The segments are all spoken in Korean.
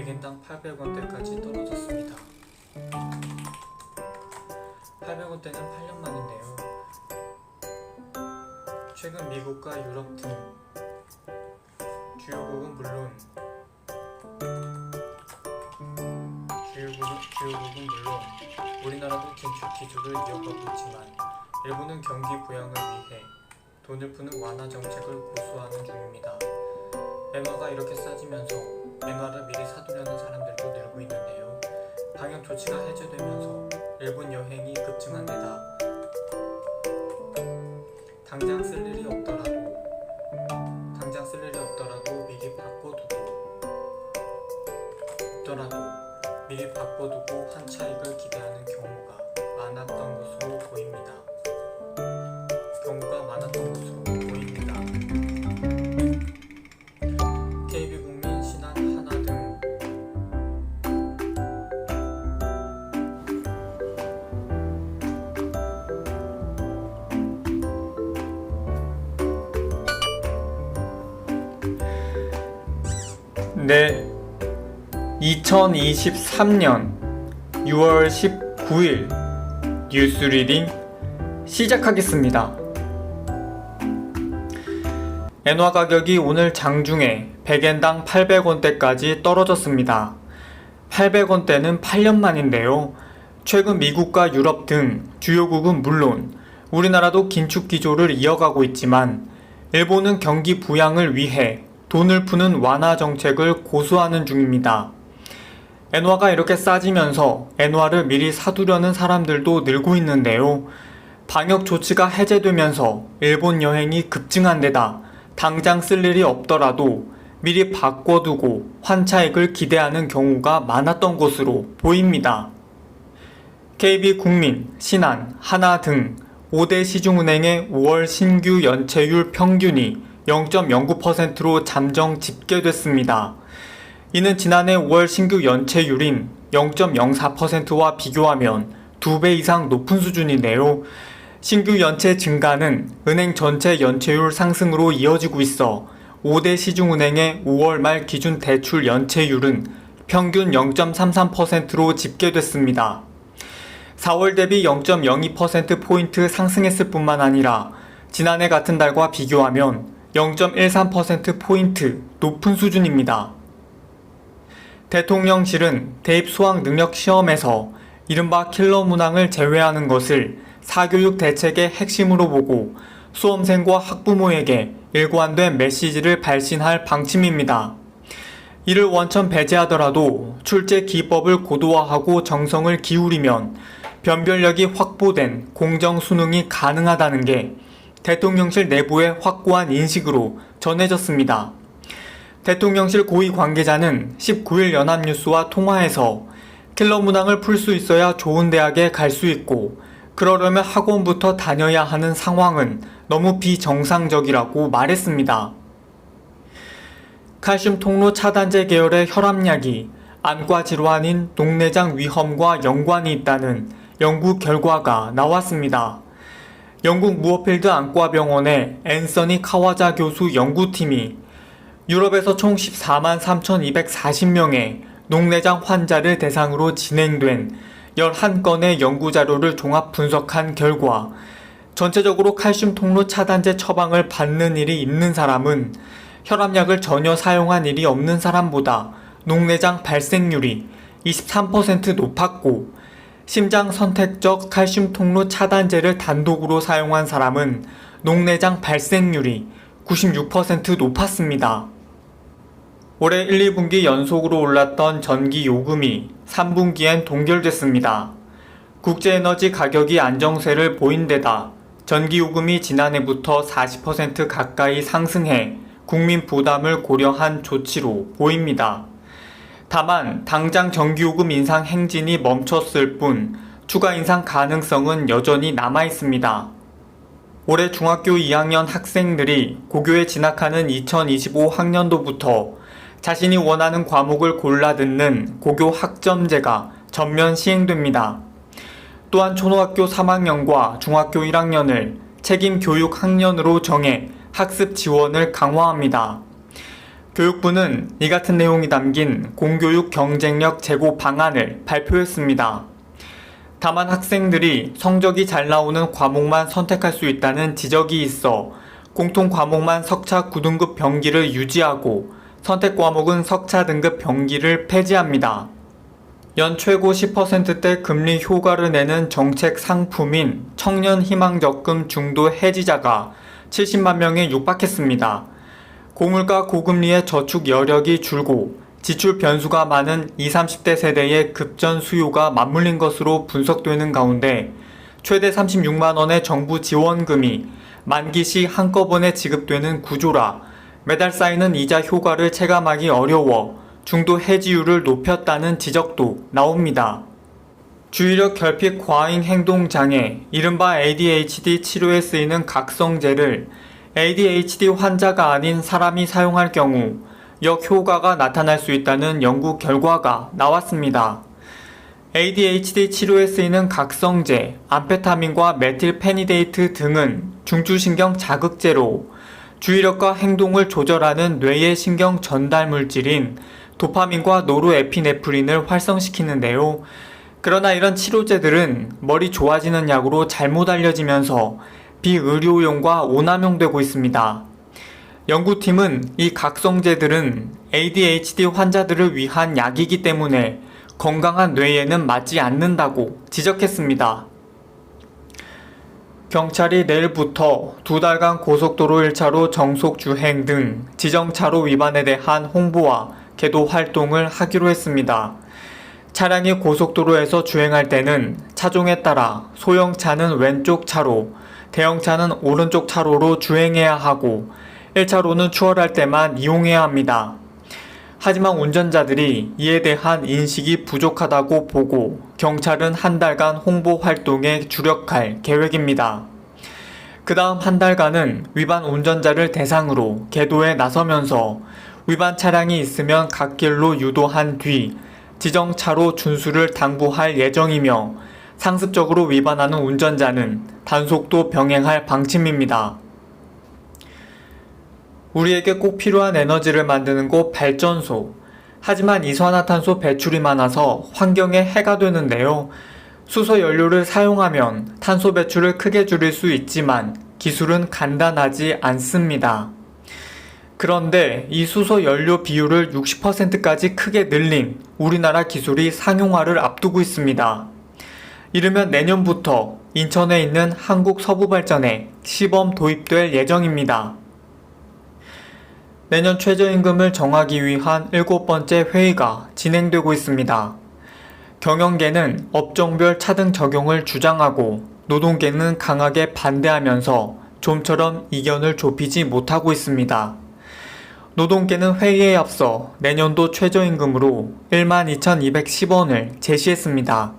100인당 800원대까지 떨어졌습니다. 800원대는 8년 만인데요. 최근 미국과 유럽 등 주요국은 물론 우리나라도 긴축 기조를 이어가고 있지만 일본은 경기 부양을 위해 돈을 푸는 완화 정책을 고수하는 중입니다. 엔화가 이렇게 싸지면서 엔화를 미리 사두려는 사람들도 늘고 있는데요. 방역 조치가 해제되면서 일본 여행이 급증한 데다 당장 쓸 일이 없더라도 미리 바꿔두고 환차익을 기대하는 경우가 많았던 것으로 보입니다. KB국민, 신한, 하나 등 네, 2023년 6월 19일 뉴스 리딩 시작하겠습니다. 엔화 가격이 오늘 장중에 100엔당 800원대까지 떨어졌습니다. 800원대는 8년 만인데요. 최근 미국과 유럽 등 주요국은 물론 우리나라도 긴축 기조를 이어가고 있지만 일본은 경기 부양을 위해 돈을 푸는 완화 정책을 고수하는 중입니다. 엔화가 이렇게 싸지면서 엔화를 미리 사두려는 사람들도 늘고 있는데요. 방역 조치가 해제되면서 일본 여행이 급증한 데다 당장 쓸 일이 없더라도 미리 바꿔두고 환차익을 기대하는 경우가 많았던 것으로 보입니다. KB국민, 신한, 하나 등 5대 시중은행의 5월 신규 연체율 평균이 0.09%로 잠정 집계됐습니다. 이는 지난해 5월 신규 연체율인 0.04%와 비교하면 2배 이상 높은 수준인데요. 신규 연체 증가는 은행 전체 연체율 상승으로 이어지고 있어 5대 시중은행의 5월 말 기준 대출 연체율은 평균 0.33%로 집계됐습니다. 4월 대비 0.02%포인트 상승했을 뿐만 아니라 지난해 같은 달과 비교하면 0.13%포인트 높은 수준입니다. 대통령실은 대입 수학 능력 시험에서 이른바 킬러 문항을 제외하는 것을 사교육 대책의 핵심으로 보고 수험생과 학부모에게 일관된 메시지를 발신할 방침입니다. 이를 원천 배제하더라도 출제 기법을 고도화하고 정성을 기울이면 변별력이 확보된 공정 수능이 가능하다는 게 대통령실 내부의 확고한 인식으로 전해졌습니다. 대통령실 고위 관계자는 19일 연합뉴스와 통화에서 킬러 문항을 풀 수 있어야 좋은 대학에 갈 수 있고 그러려면 학원부터 다녀야 하는 상황은 너무 비정상적이라고 말했습니다. 칼슘 통로 차단제 계열의 혈압약이 안과 질환인 녹내장 위험과 연관이 있다는 연구 결과가 나왔습니다. 영국 무어필드 안과병원의 앤서니 카와자 교수 연구팀이 유럽에서 총 14만 3,240명의 녹내장 환자를 대상으로 진행된 11건의 연구자료를 종합 분석한 결과 전체적으로 칼슘 통로 차단제 처방을 받는 일이 있는 사람은 혈압약을 전혀 사용한 일이 없는 사람보다 녹내장 발생률이 23% 높았고 심장 선택적 칼슘 통로 차단제를 단독으로 사용한 사람은 녹내장 발생률이 96% 높았습니다. 올해 1, 2분기 연속으로 올랐던 전기 요금이 3분기엔 동결됐습니다. 국제에너지 가격이 안정세를 보인 데다 전기 요금이 지난해부터 40% 가까이 상승해 국민 부담을 고려한 조치로 보입니다. 다만 당장 전기요금 인상 행진이 멈췄을 뿐 추가 인상 가능성은 여전히 남아있습니다. 올해 중학교 2학년 학생들이 고교에 진학하는 2025학년도부터 자신이 원하는 과목을 골라 듣는 고교 학점제가 전면 시행됩니다. 또한 초등학교 3학년과 중학교 1학년을 책임교육 학년으로 정해 학습 지원을 강화합니다. 교육부는 이 같은 내용이 담긴 공교육 경쟁력 제고 방안을 발표했습니다. 다만 학생들이 성적이 잘 나오는 과목만 선택할 수 있다는 지적이 있어 공통 과목만 석차 9등급 병기를 유지하고 선택 과목은 석차 등급 병기를 폐지합니다. 연 최고 10%대 금리 효과를 내는 정책 상품인 청년 희망적금 중도 해지자가 70만 명에 육박했습니다. 고물가 고금리의 저축 여력이 줄고 지출 변수가 많은 20, 30대 세대의 급전 수요가 맞물린 것으로 분석되는 가운데 최대 36만 원의 정부 지원금이 만기 시 한꺼번에 지급되는 구조라 매달 쌓이는 이자 효과를 체감하기 어려워 중도 해지율을 높였다는 지적도 나옵니다. 주의력 결핍 과잉 행동 장애, 이른바 ADHD 치료에 쓰이는 각성제를 ADHD 환자가 아닌 사람이 사용할 경우 역효과가 나타날 수 있다는 연구 결과가 나왔습니다. ADHD 치료에 쓰이는 각성제, 암페타민과 메틸페니데이트 등은 중추신경 자극제로 주의력과 행동을 조절하는 뇌의 신경 전달 물질인 도파민과 노르에피네프린을 활성시키는데요. 그러나 이런 치료제들은 머리 좋아지는 약으로 잘못 알려지면서 비의료용과 오남용되고 있습니다. 연구팀은 이 각성제들은 ADHD 환자들을 위한 약이기 때문에 건강한 뇌에는 맞지 않는다고 지적했습니다. 경찰이 내일부터 2달간 고속도로 1차로 정속 주행 등 지정차로 위반에 대한 홍보와 계도 활동을 하기로 했습니다. 차량이 고속도로에서 주행할 때는 차종에 따라 소형차는 왼쪽 차로, 대형차는 오른쪽 차로로 주행해야 하고 1차로는 추월할 때만 이용해야 합니다. 하지만 운전자들이 이에 대한 인식이 부족하다고 보고 경찰은 한 달간 홍보 활동에 주력할 계획입니다. 그 다음 한 달간은 위반 운전자를 대상으로 계도에 나서면서 위반 차량이 있으면 갓길로 유도한 뒤 지정차로 준수를 당부할 예정이며 상습적으로 위반하는 운전자는 단속도 병행할 방침입니다. 우리에게 꼭 필요한 에너지를 만드는 곳 발전소. 하지만 이산화탄소 배출이 많아서 환경에 해가 되는데요. 수소 연료를 사용하면 탄소 배출을 크게 줄일 수 있지만 기술은 간단하지 않습니다. 그런데 이 수소 연료 비율을 60%까지 크게 늘린 우리나라 기술이 상용화를 앞두고 있습니다. 이르면 내년부터 인천에 있는 한국서부발전에 시범 도입될 예정입니다. 내년 최저임금을 정하기 위한 7번째 회의가 진행되고 있습니다. 경영계는 업종별 차등 적용을 주장하고 노동계는 강하게 반대하면서 좀처럼 이견을 좁히지 못하고 있습니다. 노동계는 회의에 앞서 내년도 최저임금으로 12,210원을 제시했습니다.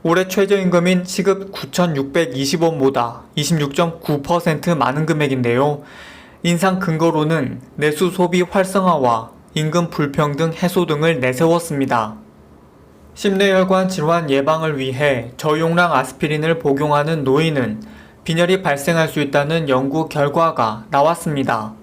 올해 최저임금인 시급 9,620원보다 26.9% 많은 금액인데요. 인상 근거로는 내수 소비 활성화와 임금 불평등 해소 등을 내세웠습니다. 심뇌혈관 질환 예방을 위해 저용량 아스피린을 복용하는 노인은 빈혈이 발생할 수 있다는 연구 결과가 나왔습니다.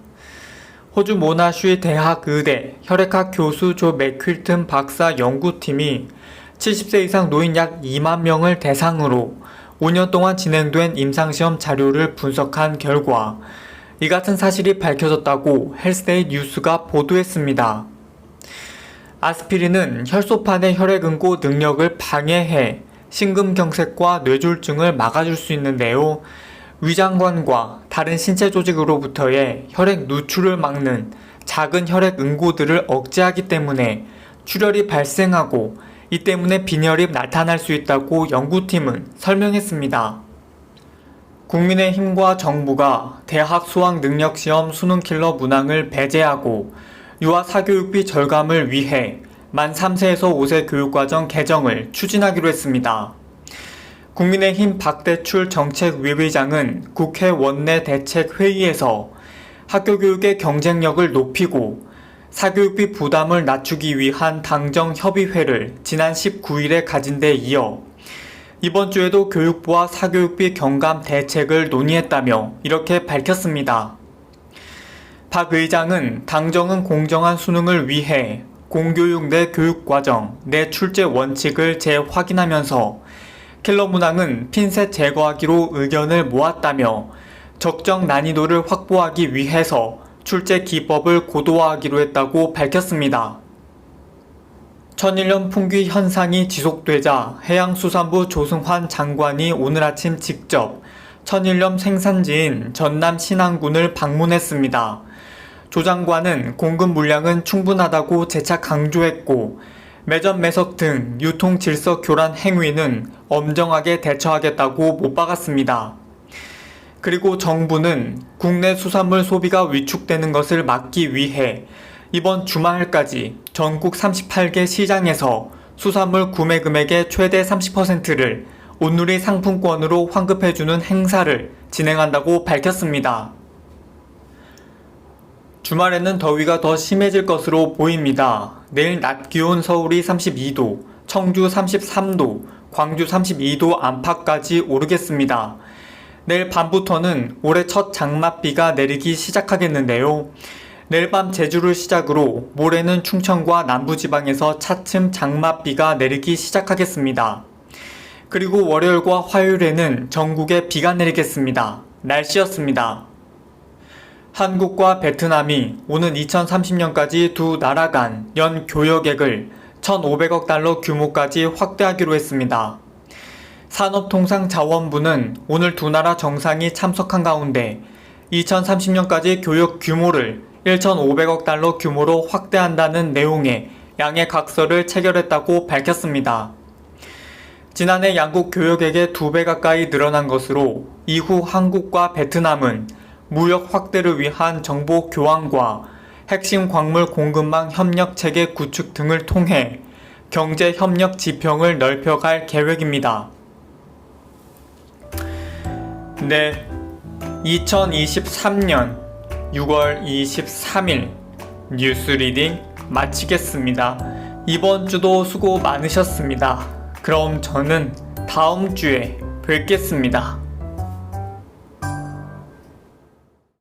호주 모나쉬 대학의대 혈액학 교수 조 맥큼튼 박사 연구팀이 70세 이상 노인 약 2만 명을 대상으로 5년 동안 진행된 임상시험 자료를 분석한 결과 이 같은 사실이 밝혀졌다고 헬스데이 뉴스가 보도했습니다. 아스피린은 혈소판의 혈액응고 능력을 방해해 심근경색과 뇌졸중을 막아줄 수 있는데요. 위장관과 다른 신체 조직으로부터의 혈액 누출을 막는 작은 혈액 응고들을 억제하기 때문에 출혈이 발생하고 이 때문에 빈혈이 나타날 수 있다고 연구팀은 설명했습니다. 국민의힘과 정부가 대학 수학능력시험 수능킬러 문항을 배제하고 유아 사교육비 절감을 위해 만 3세에서 5세 교육과정 개정을 추진하기로 했습니다. 국민의힘 박대출 정책위의장은 국회 원내대책회의에서 학교교육의 경쟁력을 높이고 사교육비 부담을 낮추기 위한 당정협의회를 지난 19일에 가진 데 이어 이번 주에도 교육부와 사교육비 경감 대책을 논의했다며 이렇게 밝혔습니다. 박 의장은 당정은 공정한 수능을 위해 공교육 내 교육과정, 내 출제 원칙을 재확인하면서 킬러 문항은 핀셋 제거하기로 의견을 모았다며 적정 난이도를 확보하기 위해서 출제 기법을 고도화하기로 했다고 밝혔습니다. 천일염 풍귀 현상이 지속되자 해양수산부 조승환 장관이 오늘 아침 직접 천일염 생산지인 전남 신안군을 방문했습니다. 조 장관은 공급 물량은 충분하다고 재차 강조했고 매점 매석 등 유통 질서 교란 행위는 엄정하게 대처하겠다고 못 박았습니다. 그리고 정부는 국내 수산물 소비가 위축되는 것을 막기 위해 이번 주말까지 전국 38개 시장에서 수산물 구매 금액의 최대 30%를 온누리 상품권으로 환급해주는 행사를 진행한다고 밝혔습니다. 주말에는 더위가 더 심해질 것으로 보입니다. 내일 낮 기온 서울이 32도, 청주 33도, 광주 32도 안팎까지 오르겠습니다. 내일 밤부터는 올해 첫 장맛비가 내리기 시작하겠는데요. 내일 밤 제주를 시작으로 모레는 충청과 남부지방에서 차츰 장맛비가 내리기 시작하겠습니다. 그리고 월요일과 화요일에는 전국에 비가 내리겠습니다. 날씨였습니다. 한국과 베트남이 오는 2030년까지 두 나라 간 연 교역액을 1,500억 달러 규모까지 확대하기로 했습니다. 산업통상자원부는 오늘 두 나라 정상이 참석한 가운데 2030년까지 교역 규모를 1,500억 달러 규모로 확대한다는 내용의 양해 각서를 체결했다고 밝혔습니다. 지난해 양국 교역액의 2배 가까이 늘어난 것으로 이후 한국과 베트남은 무역 확대를 위한 정보 교환과 핵심 광물 공급망 협력 체계 구축 등을 통해 경제 협력 지평을 넓혀갈 계획입니다. 네, 2023년 6월 23일 뉴스 리딩 마치겠습니다. 이번 주도 수고 많으셨습니다. 그럼 저는 다음 주에 뵙겠습니다.